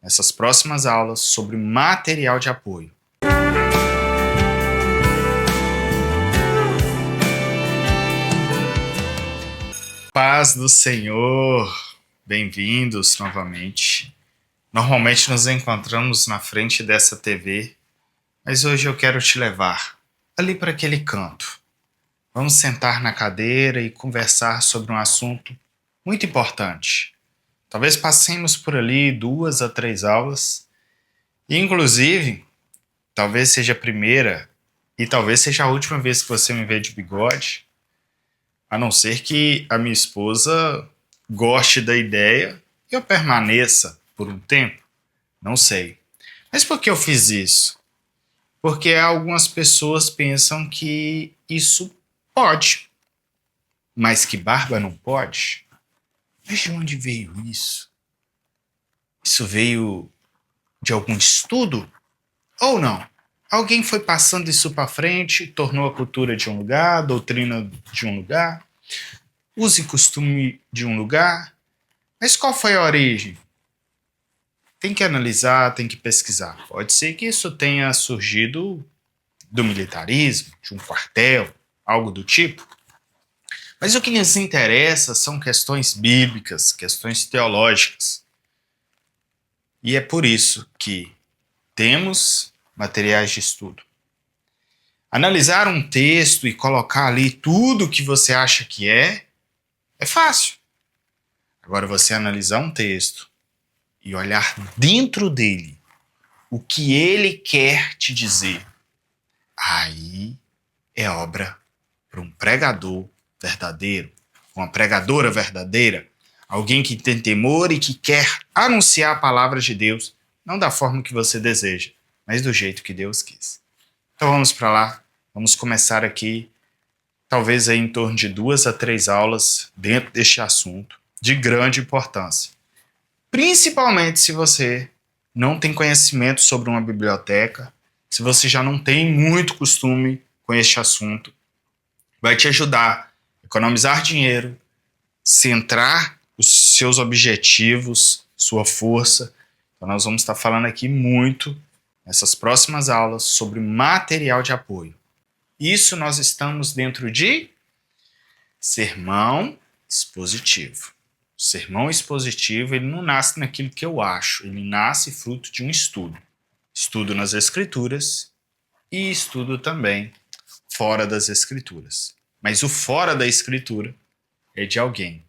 nessas próximas aulas sobre material de apoio. Paz do Senhor! Bem-vindos novamente. Normalmente nos encontramos na frente dessa TV, mas hoje eu quero te levar ali para aquele canto. Vamos sentar na cadeira e conversar sobre um assunto muito importante. Talvez passemos por ali 2 a 3 aulas, e inclusive, talvez seja a primeira e talvez seja a última vez que você me vê de bigode, a não ser que a minha esposa goste da ideia e eu permaneça por um tempo, não sei. Mas por que eu fiz isso? Porque algumas pessoas pensam que isso pode, mas que barba não pode? Mas de onde veio isso? Isso veio de algum estudo? Ou não? Alguém foi passando isso para frente, tornou a cultura de um lugar, a doutrina de um lugar, uso e costume de um lugar. Mas qual foi a origem? Tem que analisar, tem que pesquisar. Pode ser que isso tenha surgido do militarismo, de um quartel, algo do tipo. Mas o que nos interessa são questões bíblicas, questões teológicas. E é por isso que temos materiais de estudo. Analisar um texto e colocar ali tudo o que você acha que é fácil. Agora, você analisar um texto e olhar dentro dele o que ele quer te dizer, aí é obra para um pregador verdadeiro, uma pregadora verdadeira, alguém que tem temor e que quer anunciar a palavra de Deus, não da forma que você deseja, mas do jeito que Deus quis. Então vamos para lá, vamos começar aqui, talvez aí em torno de 2 a 3 aulas dentro deste assunto, de grande importância. Principalmente se você não tem conhecimento sobre uma biblioteca, se você já não tem muito costume com este assunto, vai te ajudar a economizar dinheiro, centrar os seus objetivos, sua força. Então nós vamos estar falando aqui muito nessas próximas aulas sobre material de apoio. Isso nós estamos dentro de sermão expositivo. O sermão expositivo, ele não nasce naquilo que eu acho, ele nasce fruto de um estudo. Estudo nas Escrituras e estudo também fora das Escrituras. Mas o fora da Escritura é de alguém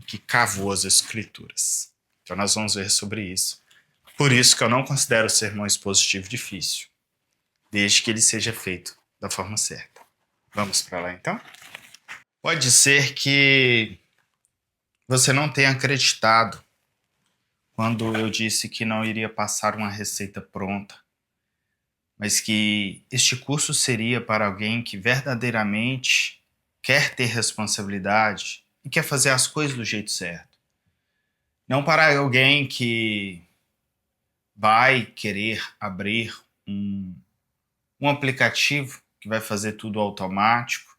que cavou as Escrituras. Então nós vamos ver sobre isso. Por isso que eu não considero o sermão expositivo difícil, desde que ele seja feito da forma certa. Vamos para lá então? Pode ser que você não tenha acreditado quando eu disse que não iria passar uma receita pronta, mas que este curso seria para alguém que verdadeiramente quer ter responsabilidade e quer fazer as coisas do jeito certo. Não para alguém que vai querer abrir um aplicativo que vai fazer tudo automático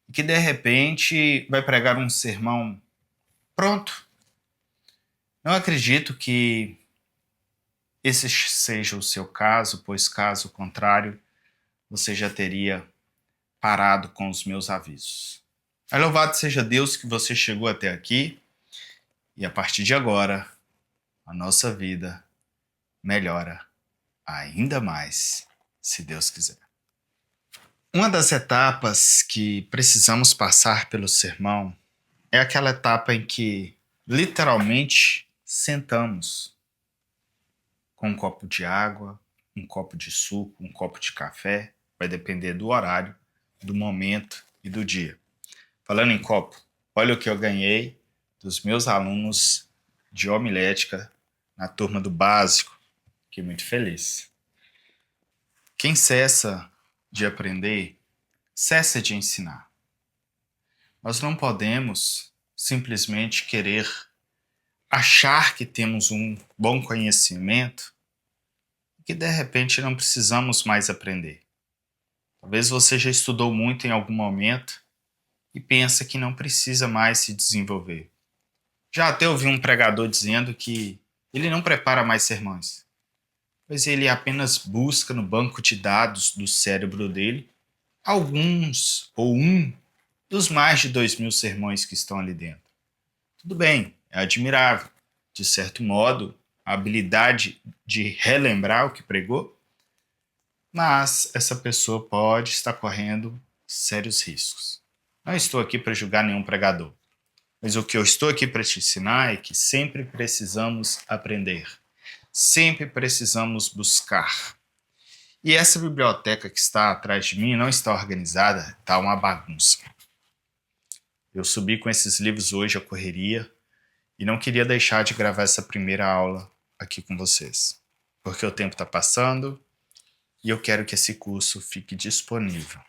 e que de repente vai pregar um sermão pronto. Não acredito que esse seja o seu caso, pois caso contrário, você já teria parado com os meus avisos. Mas louvado seja Deus que você chegou até aqui e a partir de agora, a nossa vida melhora ainda mais, se Deus quiser. Uma das etapas que precisamos passar pelo sermão é aquela etapa em que literalmente sentamos com um copo de água, um copo de suco, um copo de café, vai depender do horário, do momento e do dia. Falando em copo, olha o que eu ganhei dos meus alunos de homilética na turma do básico. Fiquei muito feliz. Quem cessa de aprender, cessa de ensinar. Nós não podemos simplesmente querer achar que temos um bom conhecimento e que de repente não precisamos mais aprender. Talvez você já estudou muito em algum momento e pensa que não precisa mais se desenvolver. Já até ouvi um pregador dizendo que Ele não prepara mais sermões, pois ele apenas busca no banco de dados do cérebro dele alguns ou um dos mais de 2.000 sermões que estão ali dentro. Tudo bem, é admirável. De certo modo, a habilidade de relembrar o que pregou, mas essa pessoa pode estar correndo sérios riscos. Não estou aqui para julgar nenhum pregador, mas o que eu estou aqui para te ensinar é que sempre precisamos aprender, sempre precisamos buscar. E essa biblioteca que está atrás de mim não está organizada, está uma bagunça. Eu subi com esses livros hoje à correria e não queria deixar de gravar essa primeira aula aqui com vocês, porque o tempo está passando e eu quero que esse curso fique disponível.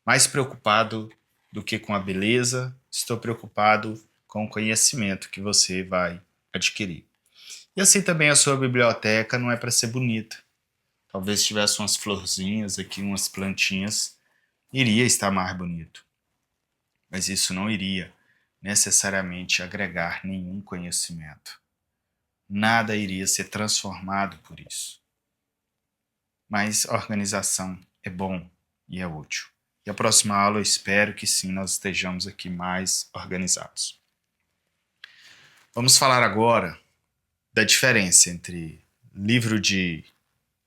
Mais preocupado do que com a beleza, estou preocupado com o conhecimento que você vai adquirir. E assim também a sua biblioteca não é para ser bonita. Talvez se tivesse umas florzinhas aqui, umas plantinhas, iria estar mais bonito. Mas isso não iria necessariamente agregar nenhum conhecimento. Nada iria ser transformado por isso. Mas a organização é bom e é útil. E a próxima aula eu espero que sim, nós estejamos aqui mais organizados. Vamos falar agora da diferença entre livro de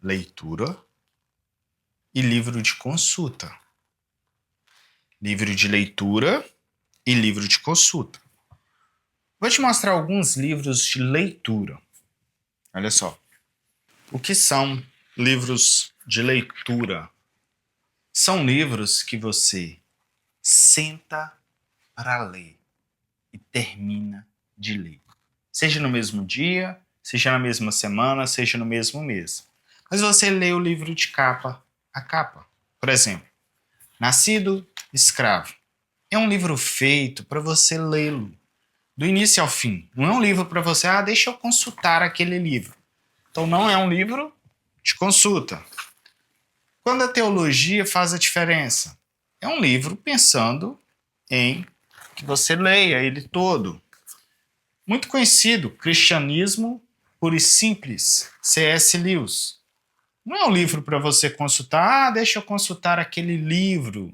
leitura e livro de consulta. Livro de leitura e livro de consulta. Vou te mostrar alguns livros de leitura. Olha só. O que são livros de leitura? São livros que você senta para ler e termina de ler. Seja no mesmo dia, seja na mesma semana, seja no mesmo mês. Mas você lê o livro de capa a capa. Por exemplo, Nascido Escravo. É um livro feito para você lê-lo do início ao fim. Não é um livro para você, deixa eu consultar aquele livro. Então não é um livro de consulta. Quando a teologia faz a diferença? É um livro pensando em que você leia ele todo. Muito conhecido, Cristianismo Puro e Simples, C.S. Lewis. Não é um livro para você consultar, deixa eu consultar aquele livro.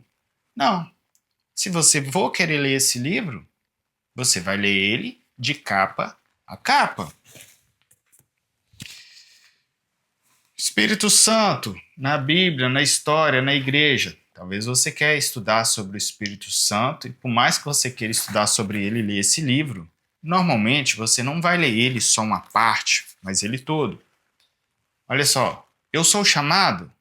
Não. Se você for querer ler esse livro, você vai ler ele de capa a capa. Espírito Santo, na Bíblia, na história, na igreja. Talvez você quer estudar sobre o Espírito Santo e por mais que você queira estudar sobre ele e ler esse livro, normalmente você não vai ler ele só uma parte, mas ele todo. Olha só, Eu Sou Chamado.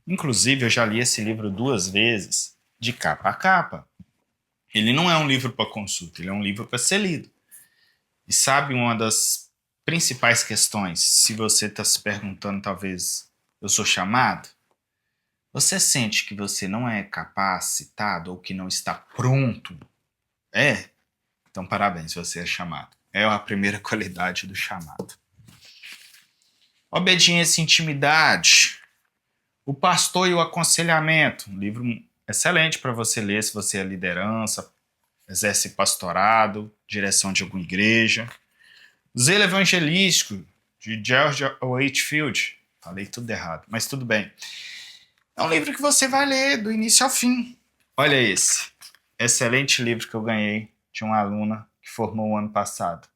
Inclusive, eu já li esse livro 2 vezes, de capa a capa. Ele não é um livro para consulta, ele é um livro para ser lido. E sabe uma das principais questões, se você está se perguntando, talvez, eu sou chamado? Você sente que você não é capacitado ou que não está pronto? É? Então, parabéns, você é chamado. É a primeira qualidade do chamado. Obediência e intimidade. O pastor e o aconselhamento. Um livro excelente para você ler se você é liderança, exerce pastorado, direção de alguma igreja. Zelo Evangelístico, de George Whitefield. Falei tudo errado, mas tudo bem. É um livro que você vai ler do início ao fim. Olha esse. Excelente livro que eu ganhei de uma aluna que formou o ano passado.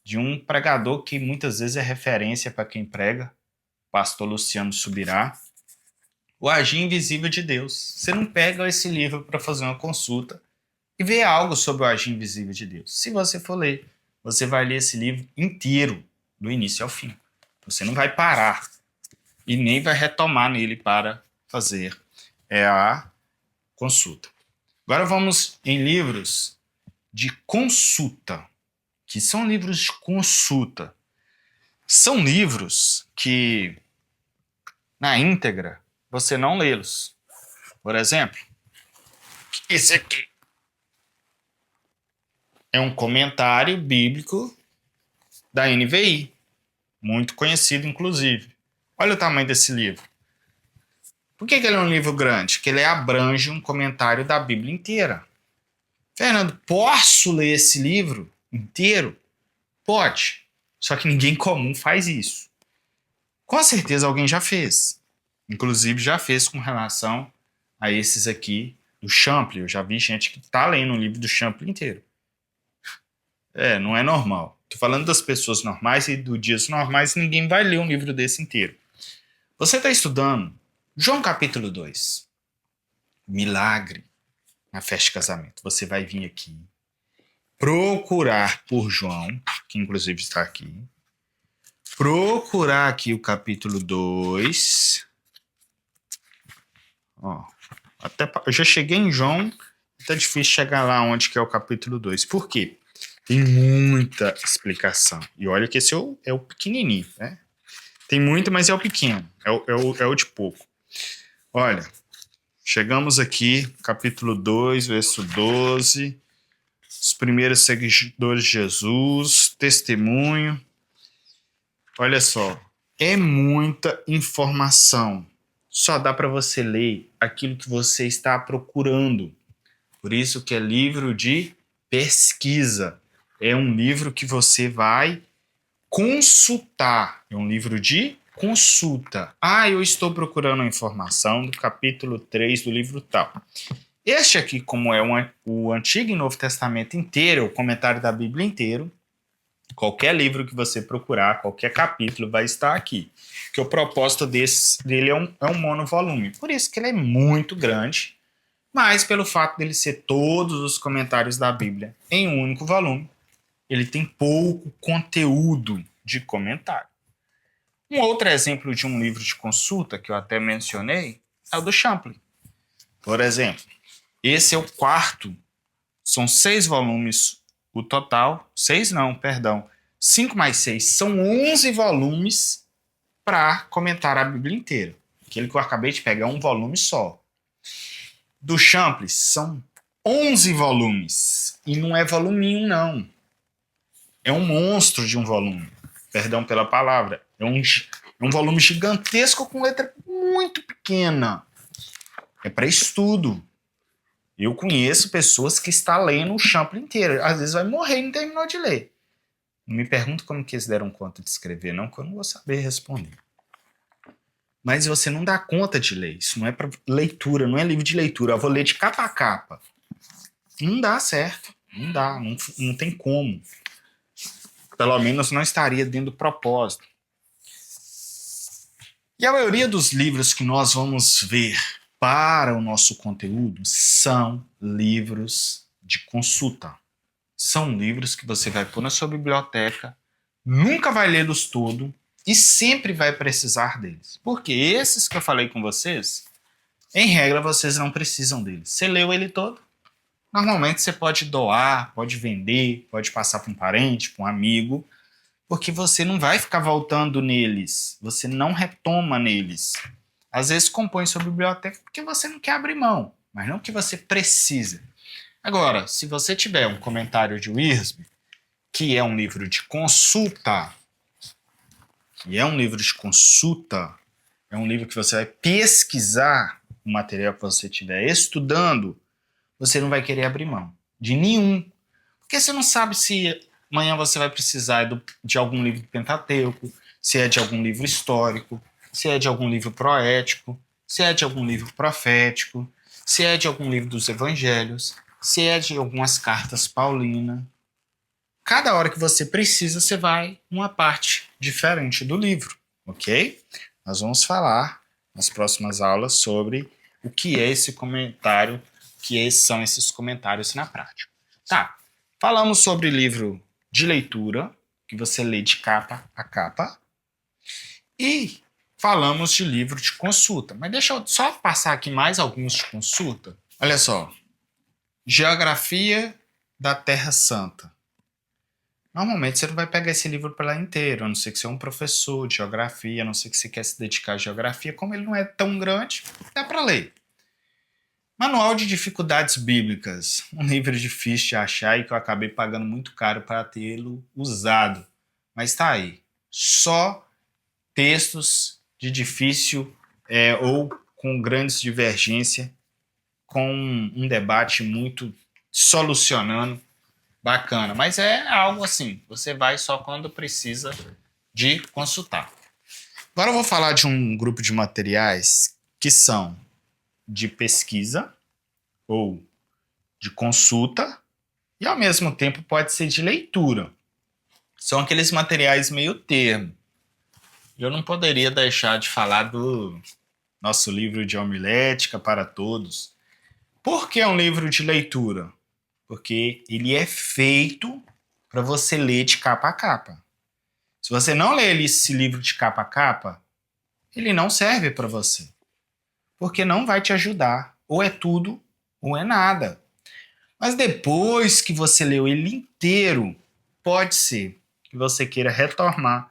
De um pregador que muitas vezes é referência para quem prega, pastor Luciano Subirá. O Agir Invisível de Deus. Você não pega esse livro para fazer uma consulta e ver algo sobre o Agir Invisível de Deus. Se você for ler, você vai ler esse livro inteiro, do início ao fim. Você não vai parar e nem vai retomar nele para fazer a consulta. Agora vamos em livros de consulta. Que são livros de consulta? São livros que, na íntegra, você não lê-los. Por exemplo, esse aqui é um comentário bíblico da NVI, muito conhecido, inclusive. Olha o tamanho desse livro. Por que ele é um livro grande? Porque ele abrange um comentário da Bíblia inteira. Fernando, posso ler esse livro inteiro? Pode. Só que ninguém comum faz isso. Com certeza alguém já fez. Inclusive já fez com relação a esses aqui do Champlin. Eu já vi gente que tá lendo o livro do Champlin inteiro. Não é normal. Tô falando das pessoas normais e do dias normais, ninguém vai ler um livro desse inteiro. Você está estudando João capítulo 2. Milagre na festa de casamento. Você vai vir aqui procurar por João, que inclusive está aqui. Procurar aqui o capítulo 2. Eu já cheguei em João, tá difícil chegar lá onde que é o capítulo 2. Por quê? Tem muita explicação. E olha que esse é o pequenininho, né? Tem muito, mas é o pequeno. É o de pouco. Olha, chegamos aqui, capítulo 2, verso 12. Os primeiros seguidores de Jesus, testemunho. Olha só, é muita informação. Só dá para você ler aquilo que você está procurando. Por isso que é livro de pesquisa. É um livro que você vai consultar. É um livro de consulta. Eu estou procurando a informação do capítulo 3 do livro tal. Este aqui, como é o Antigo e Novo Testamento inteiro, o comentário da Bíblia inteiro, qualquer livro que você procurar, qualquer capítulo vai estar aqui. Que o propósito dele é um monovolume. Por isso que ele é muito grande, mas pelo fato dele ser todos os comentários da Bíblia em um único volume, ele tem pouco conteúdo de comentário. Um outro exemplo de um livro de consulta, que eu até mencionei, é o do Champlin. Por exemplo, esse é o quarto, são 6 volumes o total, 6 não, perdão, 5 mais 6, são 11 volumes para comentar a Bíblia inteira. Aquele que eu acabei de pegar é um volume só. Do Champlin são 11 volumes, e não é voluminho não. É um monstro de um volume. Perdão pela palavra. É um volume gigantesco com letra muito pequena. É para estudo. Eu conheço pessoas que estão lendo o Champlin inteiro. Às vezes vai morrer e não terminou de ler. Não me pergunto como que eles deram conta de escrever, não, que eu não vou saber responder. Mas você não dá conta de ler. Isso não é para leitura, não é livro de leitura. Eu vou ler de capa a capa. Não dá certo. Não dá, não tem como. Pelo menos não estaria dentro do propósito. E a maioria dos livros que nós vamos ver para o nosso conteúdo são livros de consulta. São livros que você vai pôr na sua biblioteca, nunca vai lê-los todos e sempre vai precisar deles. Porque esses que eu falei com vocês, em regra, vocês não precisam deles. Você leu ele todo? Normalmente você pode doar, pode vender, pode passar para um parente, para um amigo, porque você não vai ficar voltando neles, você não retoma neles. Às vezes compõe sua biblioteca porque você não quer abrir mão, mas não que você precisa. Agora, se você tiver um comentário de Wiersbe, que é um livro de consulta, é um livro que você vai pesquisar o material que você estiver estudando, você não vai querer abrir mão de nenhum. Porque você não sabe se amanhã você vai precisar de algum livro do Pentateuco, se é de algum livro histórico, se é de algum livro proético, se é de algum livro profético, se é de algum livro dos evangelhos, se é de algumas cartas paulinas. Cada hora que você precisa, você vai uma parte diferente do livro, ok? Nós vamos falar nas próximas aulas sobre o que é esse comentário, o que são esses comentários na prática. Tá, falamos sobre livro de leitura, que você lê de capa a capa, e falamos de livro de consulta. Mas deixa eu só passar aqui mais alguns de consulta. Olha só, Geografia da Terra Santa. Normalmente você não vai pegar esse livro para lá inteiro, a não ser que você é um professor de geografia, a não ser que você quer se dedicar à geografia. Como ele não é tão grande, dá para ler. Manual de Dificuldades Bíblicas, um livro difícil de achar e que eu acabei pagando muito caro para tê-lo usado. Mas está aí. Só textos de difícil ou com grandes divergências, com um debate muito solucionando bacana, mas é algo assim, você vai só quando precisa de consultar. Agora eu vou falar de um grupo de materiais que são de pesquisa ou de consulta e ao mesmo tempo pode ser de leitura. São aqueles materiais meio termo. Eu não poderia deixar de falar do nosso livro de homilética para todos. Por que é um livro de leitura? Porque ele é feito para você ler de capa a capa. Se você não ler esse livro de capa a capa, ele não serve para você. Porque não vai te ajudar. Ou é tudo, ou é nada. Mas depois que você leu ele inteiro, pode ser que você queira retornar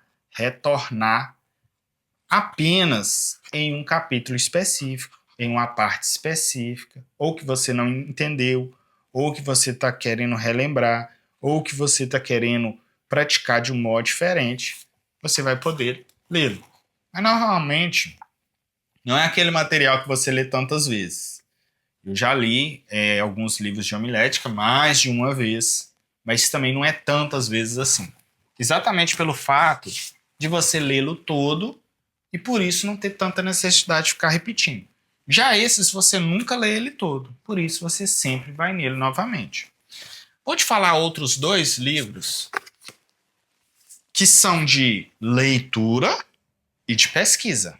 apenas em um capítulo específico, em uma parte específica, ou que você não entendeu, ou que você está querendo relembrar, ou que você está querendo praticar de um modo diferente, você vai poder lê-lo. Mas normalmente não é aquele material que você lê tantas vezes. Eu já li alguns livros de homilética mais de uma vez, mas também não é tantas vezes assim. Exatamente pelo fato de você lê-lo todo e por isso não ter tanta necessidade de ficar repetindo. Já esses você nunca lê ele todo, por isso você sempre vai nele novamente. Vou te falar outros dois livros que são de leitura e de pesquisa.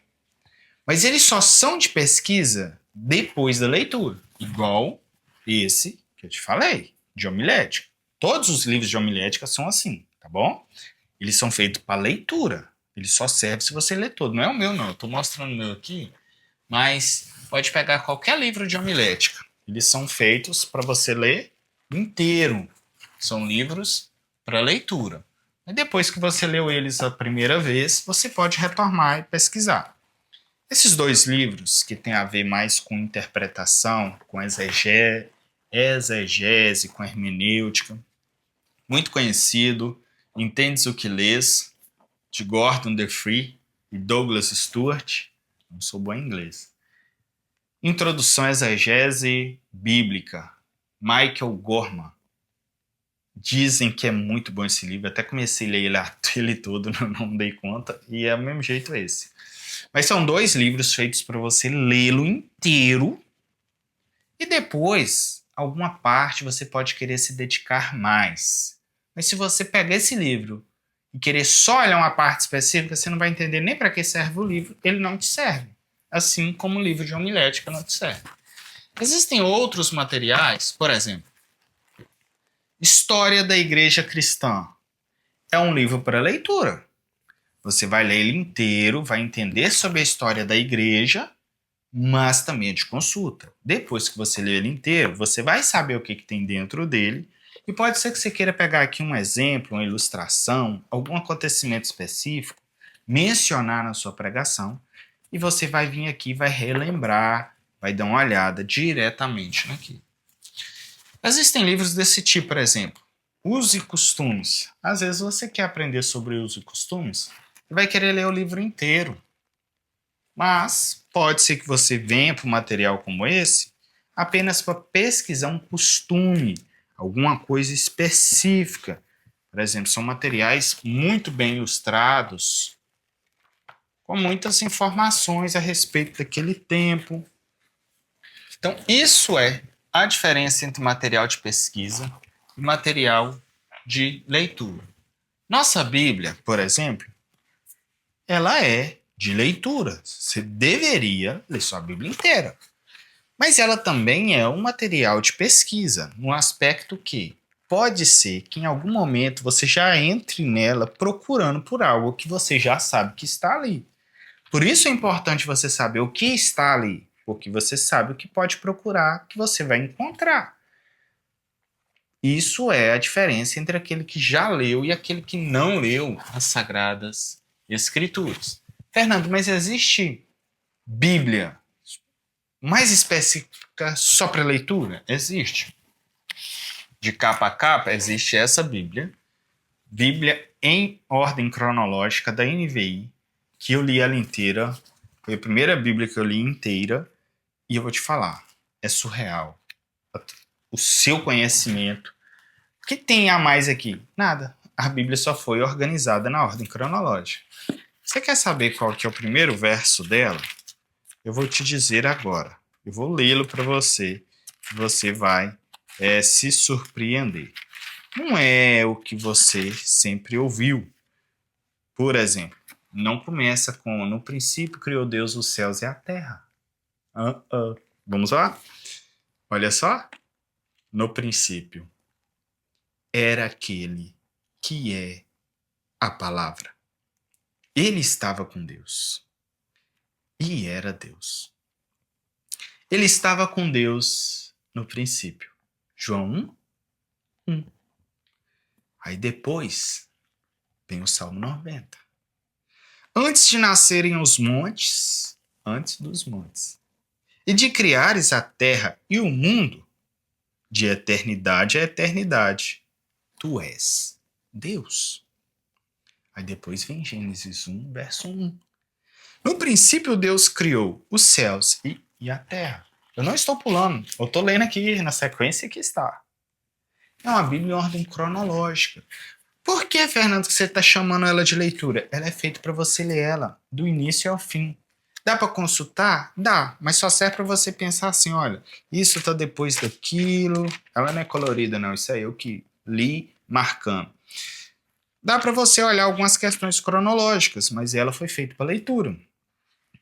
Mas eles só são de pesquisa depois da leitura. Igual esse que eu te falei, de homilética. Todos os livros de homilética são assim, tá bom? Eles são feitos para leitura. Ele só serve se você ler todo. Não é o meu, não. Eu estou mostrando o meu aqui. Mas pode pegar qualquer livro de homilética. Eles são feitos para você ler inteiro. São livros para leitura. E depois que você leu eles a primeira vez, você pode retornar e pesquisar. Esses dois livros, que têm a ver mais com interpretação, com exegese, com hermenêutica, muito conhecido, Entendes o que Lês, de Gordon DeFree e Douglas Stuart, não sou bom em inglês. Introdução à Exegese Bíblica, Michael Gorman. Dizem que é muito bom esse livro, até comecei a ler ele todo, não dei conta, e é do mesmo jeito esse. Mas são dois livros feitos para você lê-lo inteiro e depois, alguma parte, você pode querer se dedicar mais. Mas se você pegar esse livro e querer só olhar uma parte específica, você não vai entender nem para que serve o livro, ele não te serve. Assim como o livro de homilética não te serve. Existem outros materiais, por exemplo, História da Igreja Cristã. É um livro para leitura. Você vai ler ele inteiro, vai entender sobre a história da igreja, mas também é de consulta. Depois que você lê ele inteiro, você vai saber o que tem dentro dele, e pode ser que você queira pegar aqui um exemplo, uma ilustração, algum acontecimento específico, mencionar na sua pregação, e você vai vir aqui, vai relembrar, vai dar uma olhada diretamente naquilo. Existem livros desse tipo, por exemplo, Uso e Costumes. Às vezes você quer aprender sobre uso e costumes, vai querer ler o livro inteiro. Mas pode ser que você venha para um material como esse apenas para pesquisar um costume, alguma coisa específica. Por exemplo, são materiais muito bem ilustrados, com muitas informações a respeito daquele tempo. Então, isso é a diferença entre material de pesquisa e material de leitura. Nossa Bíblia, por exemplo, ela é de leitura. Você deveria ler sua Bíblia inteira. Mas ela também é um material de pesquisa, no aspecto que pode ser que em algum momento você já entre nela procurando por algo que você já sabe que está ali. Por isso é importante você saber o que está ali, porque você sabe o que pode procurar, que você vai encontrar. Isso é a diferença entre aquele que já leu e aquele que não leu as Sagradas Escrituras. Fernando, mas existe Bíblia mais específica só para leitura? Existe. De capa a capa, existe essa Bíblia. Bíblia em ordem cronológica da NVI, que eu li ela inteira. Foi a primeira Bíblia que eu li inteira. E eu vou te falar, é surreal. O seu conhecimento O que tem a mais aqui? Nada. A Bíblia só foi organizada na ordem cronológica. Você quer saber qual que é o primeiro verso dela? Eu vou te dizer agora. Eu vou lê-lo para você. Você vai se surpreender. Não é o que você sempre ouviu. Por exemplo, não começa com no princípio criou Deus os céus e a terra. Vamos lá? Olha só. No princípio era aquele que é a palavra. Ele estava com Deus e era Deus. Ele estava com Deus no princípio. João 1. Aí depois vem o Salmo 90. Antes de nascerem os montes, antes dos montes, e de criares a terra e o mundo, de eternidade a eternidade, tu és Deus. Aí depois vem Gênesis 1, verso 1. No princípio Deus criou os céus e a terra. Eu não estou pulando, eu estou lendo aqui na sequência que está. É uma Bíblia em ordem cronológica. Por que, Fernando, que você está chamando ela de leitura? Ela é feita para você ler ela do início ao fim. Dá para consultar? Dá, mas só serve para você pensar assim, olha, isso está depois daquilo. Ela não é colorida não, isso aí eu que li marcando. Dá para você olhar algumas questões cronológicas, mas ela foi feita para leitura.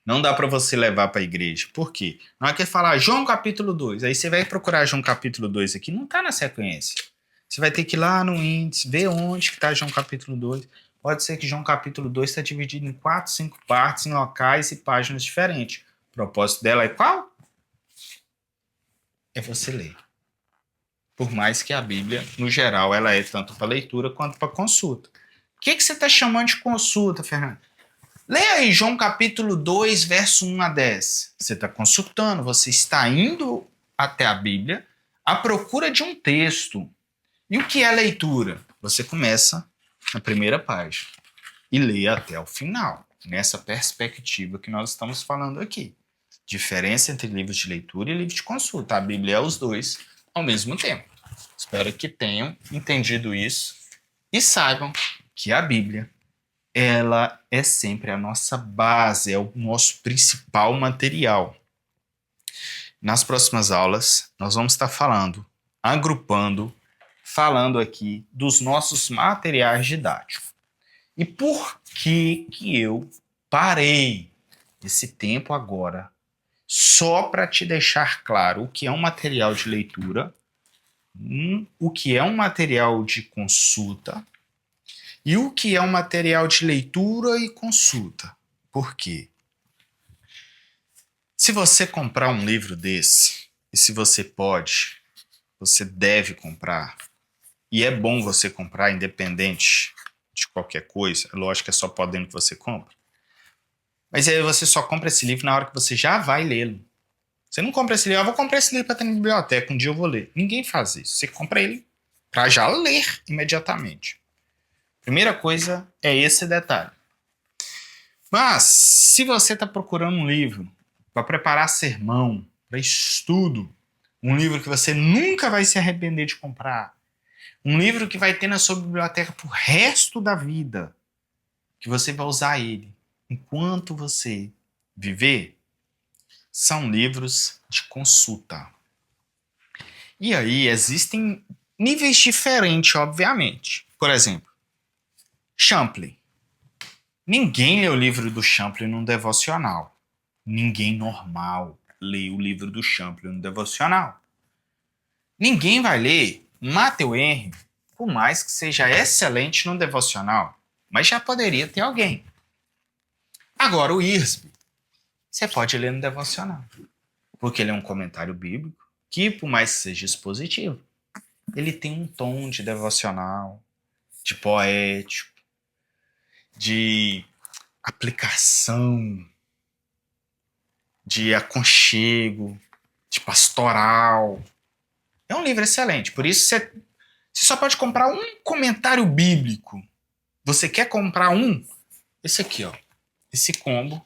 Não dá para você levar para a igreja. Por quê? Na hora que falar João capítulo 2, aí você vai procurar João capítulo 2 aqui, não está na sequência. Você vai ter que ir lá no índice, ver onde que está João capítulo 2. Pode ser que João capítulo 2 está dividido em 4, 5 partes, em locais e páginas diferentes. O propósito dela é qual? É você ler. Por mais que a Bíblia, no geral, ela é tanto para leitura quanto para consulta. O que você está chamando de consulta, Fernando? Leia aí João capítulo 2, verso 1 a 10. Você está consultando, você está indo até a Bíblia à procura de um texto. E o que é leitura? Você começa na primeira página e lê até o final, nessa perspectiva que nós estamos falando aqui. Diferença entre livros de leitura e livros de consulta. A Bíblia é os dois ao mesmo tempo. Espero que tenham entendido isso e saibam que a Bíblia ela é sempre a nossa base, é o nosso principal material. Nas próximas aulas, nós vamos estar agrupando, falando aqui dos nossos materiais didáticos. E por que eu parei esse tempo agora só para te deixar claro o que é um material de leitura, o que é um material de consulta, e o que é um material de leitura e consulta? Por quê? Se você comprar um livro desse, e se você pode, você deve comprar, e é bom você comprar independente de qualquer coisa, é lógico que é só podendo que você compra, mas aí você só compra esse livro na hora que você já vai lê-lo. Você não compra esse livro, eu vou comprar esse livro para ter na biblioteca, um dia eu vou ler. Ninguém faz isso. Você compra ele para já ler imediatamente. Primeira coisa é esse detalhe. Mas, se você está procurando um livro para preparar sermão, para estudo, um livro que você nunca vai se arrepender de comprar, um livro que vai ter na sua biblioteca pro resto da vida, que você vai usar ele enquanto você viver, são livros de consulta. E aí existem níveis diferentes, obviamente. Por exemplo, Champlin. Ninguém lê o livro do Champlin num devocional. Ninguém normal lê o livro do Champlin num devocional. Ninguém vai ler Matthew Henry, por mais que seja excelente no devocional, mas já poderia ter alguém. Agora, o Wiersbe, você pode ler no devocional, porque ele é um comentário bíblico que, por mais que seja expositivo, ele tem um tom de devocional, de poético, de aplicação, de aconchego, de pastoral. É um livro excelente, por isso você só pode comprar um comentário bíblico. Você quer comprar um? Esse aqui, ó. Esse combo.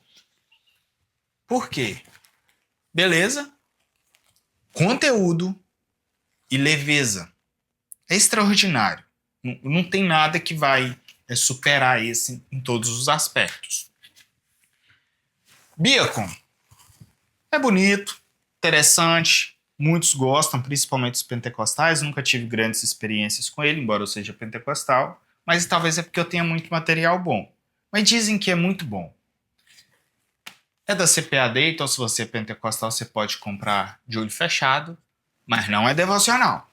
Por quê? Beleza? Conteúdo e leveza. É extraordinário. Não tem nada que vai superar esse em todos os aspectos. Beacon é bonito, interessante, muitos gostam, principalmente os pentecostais. Nunca tive grandes experiências com ele, embora eu seja pentecostal, mas talvez é porque eu tenha muito material bom. Mas dizem que é muito bom. É da CPAD, então se você é pentecostal, você pode comprar de olho fechado, mas não é devocional.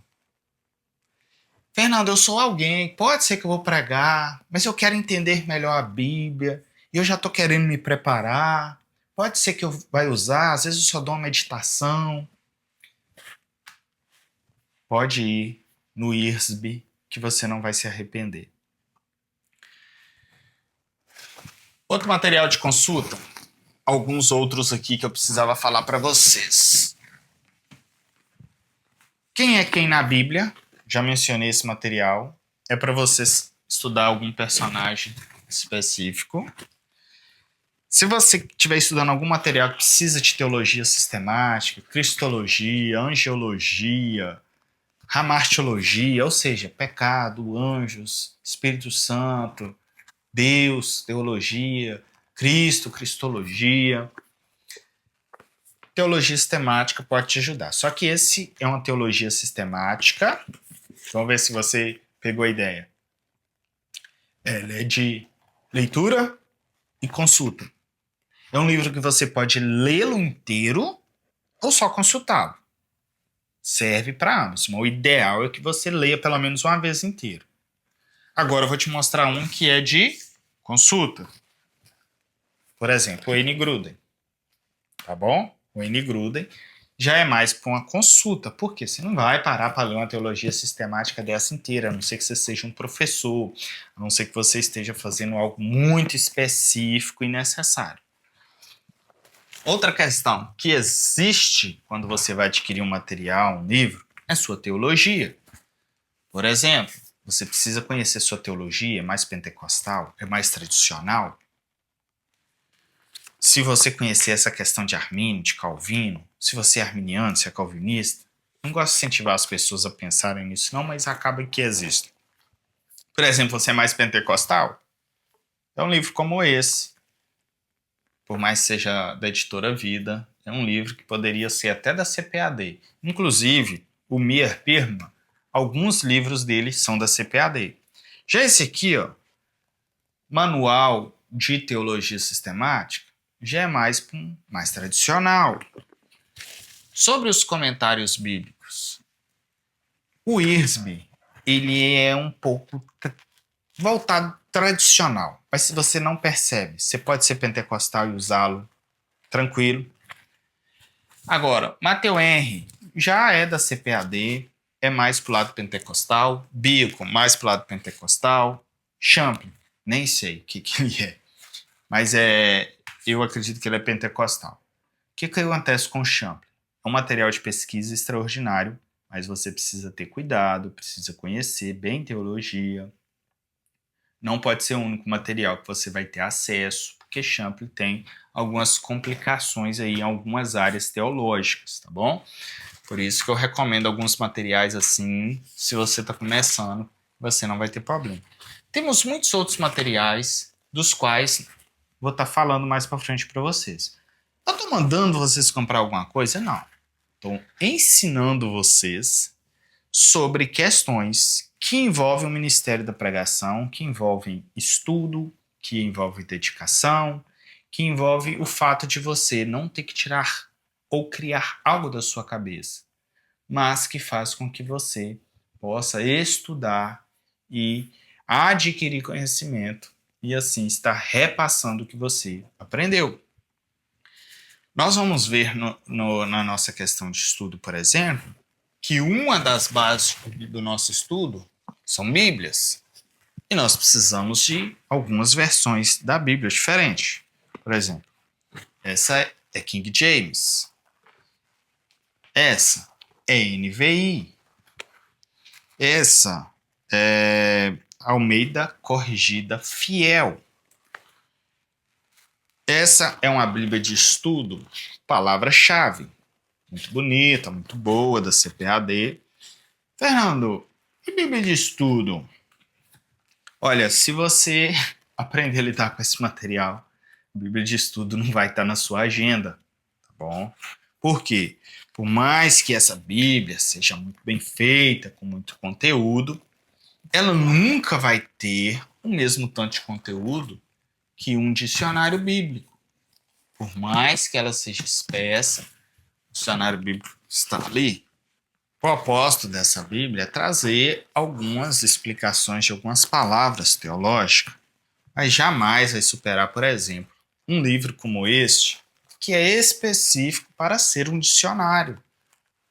Fernando, eu sou alguém, pode ser que eu vou pregar, mas eu quero entender melhor a Bíblia, e eu já estou querendo me preparar. Pode ser que eu vai usar, às vezes eu só dou uma meditação. Pode ir no IRSB, que você não vai se arrepender. Outro material de consulta, alguns outros aqui que eu precisava falar para vocês. Quem é quem na Bíblia? Já mencionei esse material. É para vocês estudar algum personagem específico. Se você estiver estudando algum material que precisa de teologia sistemática, cristologia, angiologia, hamartiologia, ou seja, pecado, anjos, Espírito Santo, Deus, teologia, Cristo, cristologia, teologia sistemática pode te ajudar. Só que esse é uma teologia sistemática. Vamos ver se você pegou a ideia. Ela é de leitura e consulta. É um livro que você pode lê-lo inteiro ou só consultá-lo. Serve para ambos, mas o ideal é que você leia pelo menos uma vez inteiro. Agora eu vou te mostrar um que é de consulta. Por exemplo, o N. Gruden. Tá bom? O N. Gruden já é mais para uma consulta, porque você não vai parar para ler uma teologia sistemática dessa inteira, a não ser que você seja um professor, a não ser que você esteja fazendo algo muito específico e necessário. Outra questão que existe quando você vai adquirir um material, um livro, é sua teologia. Por exemplo, você precisa conhecer sua teologia, é mais pentecostal, é mais tradicional. Se você conhecer essa questão de Armínio, de Calvino, se você é arminiano, se é calvinista, não gosto de incentivar as pessoas a pensarem nisso não, mas acaba que existe. Por exemplo, você é mais pentecostal? É um livro como esse, por mais que seja da editora Vida, é um livro que poderia ser até da CPAD. Inclusive, o Meir Perman, alguns livros dele são da CPAD. Já esse aqui, ó, Manual de Teologia Sistemática, já é mais tradicional. Sobre os comentários bíblicos, o IRSB, ele é um pouco voltado tradicional, mas se você não percebe, você pode ser pentecostal e usá-lo tranquilo. Agora, Matthew Henry já é da CPAD, é mais pro lado pentecostal, Beacon mais pro lado pentecostal, Champlin, nem sei o que ele é, mas eu acredito que ele é pentecostal. O que acontece com o Champlin? É um material de pesquisa extraordinário, mas você precisa ter cuidado, precisa conhecer bem teologia. Não pode ser o único material que você vai ter acesso, porque Champlin tem algumas complicações aí em algumas áreas teológicas, tá bom? Por isso que eu recomendo alguns materiais assim, se você está começando, você não vai ter problema. Temos muitos outros materiais, dos quais vou estar falando mais para frente para vocês. Eu estou mandando vocês comprar alguma coisa? Não. Estou ensinando vocês sobre questões que envolvem o ministério da pregação, que envolvem estudo, que envolvem dedicação, que envolve o fato de você não ter que tirar ou criar algo da sua cabeça, mas que faz com que você possa estudar e adquirir conhecimento e assim estar repassando o que você aprendeu. Nós vamos ver na nossa questão de estudo, por exemplo, que uma das bases do nosso estudo são Bíblias. E nós precisamos de algumas versões da Bíblia diferentes. Por exemplo, essa é King James. Essa é NVI. Essa é Almeida Corrigida Fiel. Essa é uma Bíblia de estudo, palavra-chave. Muito bonita, muito boa, da CPAD. Fernando, E Bíblia de estudo? Olha, se você aprender a lidar com esse material, a Bíblia de estudo não vai estar na sua agenda, tá bom? Por quê? Por mais que essa Bíblia seja muito bem feita, com muito conteúdo, ela nunca vai ter o mesmo tanto de conteúdo que um dicionário bíblico. Por mais que ela seja espessa, o dicionário bíblico está ali. O propósito dessa Bíblia é trazer algumas explicações de algumas palavras teológicas, mas jamais vai superar, por exemplo, um livro como este, que é específico para ser um dicionário.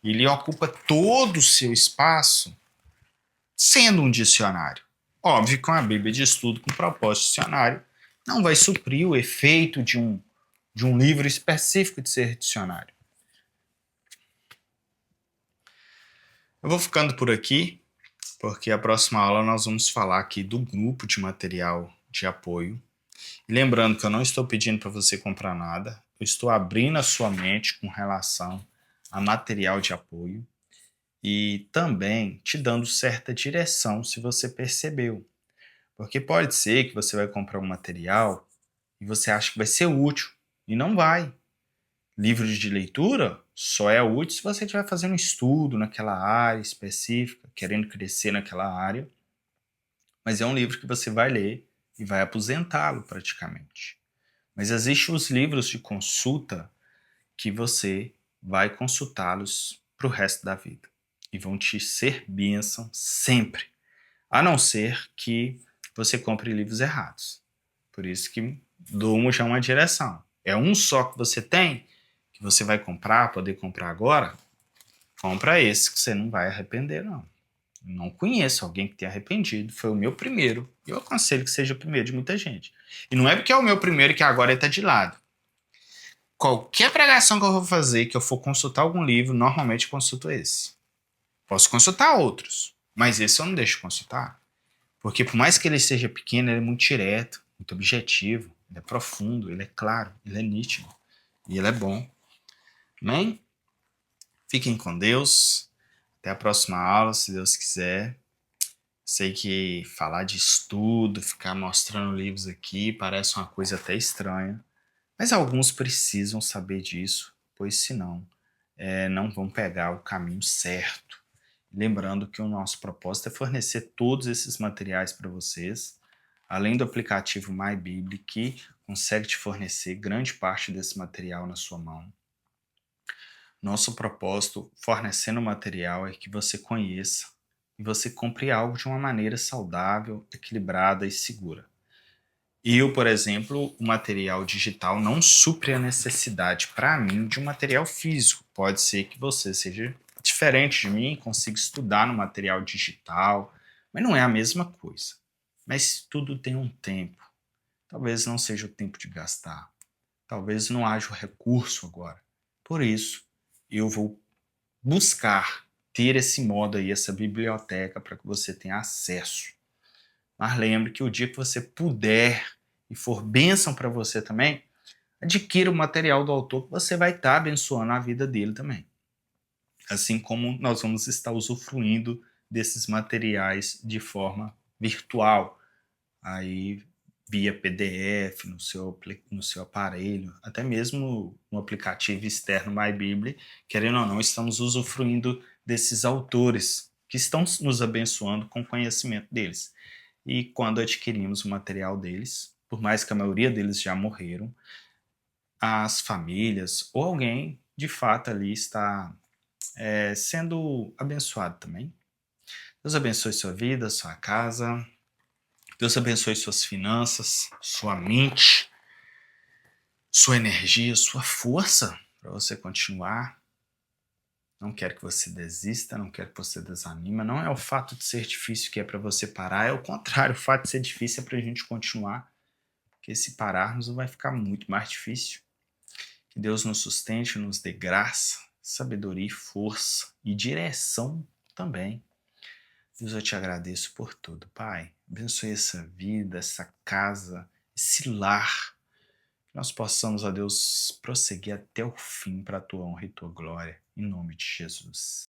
Ele ocupa todo o seu espaço sendo um dicionário. Óbvio que uma Bíblia de estudo com propósito dicionário não vai suprir o efeito de um livro específico de ser dicionário. Eu vou ficando por aqui, porque a próxima aula nós vamos falar aqui do grupo de material de apoio. E lembrando que eu não estou pedindo para você comprar nada, eu estou abrindo a sua mente com relação a material de apoio e também te dando certa direção se você percebeu. Porque pode ser que você vai comprar um material e você acha que vai ser útil e não vai. Livro de leitura só é útil se você estiver fazendo um estudo naquela área específica, querendo crescer naquela área, mas é um livro que você vai ler e vai aposentá-lo praticamente. Mas existem os livros de consulta que você vai consultá-los para o resto da vida e vão te ser bênção sempre, a não ser que você compre livros errados. Por isso que dou já uma direção. É um só que você tem, que você vai comprar, poder comprar agora, compra esse que você não vai arrepender, não. Não conheço alguém que tenha arrependido, foi o meu primeiro. Eu aconselho que seja o primeiro de muita gente. E não é porque é o meu primeiro que agora ele está de lado. Qualquer pregação que eu vou fazer, que eu for consultar algum livro, normalmente eu consulto esse. Posso consultar outros, mas esse eu não deixo consultar. Porque por mais que ele seja pequeno, ele é muito direto, muito objetivo, ele é profundo, ele é claro, ele é nítido e ele é bom. Amém? Fiquem com Deus. Até a próxima aula, se Deus quiser. Sei que falar de estudo, ficar mostrando livros aqui, parece uma coisa até estranha. Mas alguns precisam saber disso, pois senão não vão pegar o caminho certo. Lembrando que o nosso propósito é fornecer todos esses materiais para vocês, além do aplicativo MyBible, que consegue te fornecer grande parte desse material na sua mão. Nosso propósito, fornecendo o material, é que você conheça e você compre algo de uma maneira saudável, equilibrada e segura. Eu, por exemplo, o material digital não supre a necessidade, para mim, de um material físico. Pode ser que você seja diferente de mim, consiga estudar no material digital, mas não é a mesma coisa. Mas tudo tem um tempo. Talvez não seja o tempo de gastar. Talvez não haja o recurso agora. Por isso, eu vou buscar ter esse modo aí, essa biblioteca, para que você tenha acesso. Mas lembre que o dia que você puder e for bênção para você também, adquira o material do autor que você vai estar abençoando a vida dele também. Assim como nós vamos estar usufruindo desses materiais de forma virtual, aí via PDF no seu aparelho, até mesmo no aplicativo externo MyBible, querendo ou não, estamos usufruindo desses autores que estão nos abençoando com o conhecimento deles. E quando adquirimos o material deles, por mais que a maioria deles já morreram, as famílias ou alguém de fato ali está sendo abençoado também. Deus abençoe sua vida, sua casa. Deus abençoe suas finanças, sua mente, sua energia, sua força para você continuar. Não quero que você desista, não quero que você desanima. Não é o fato de ser difícil que é para você parar, é o contrário. O fato de ser difícil é para a gente continuar. Porque se pararmos vai ficar muito mais difícil. Que Deus nos sustente, nos dê graça, sabedoria, força e direção também. Deus, eu te agradeço por tudo, Pai. Abençoe essa vida, essa casa, esse lar. Que nós possamos, ó Deus, prosseguir até o fim para a tua honra e tua glória. Em nome de Jesus.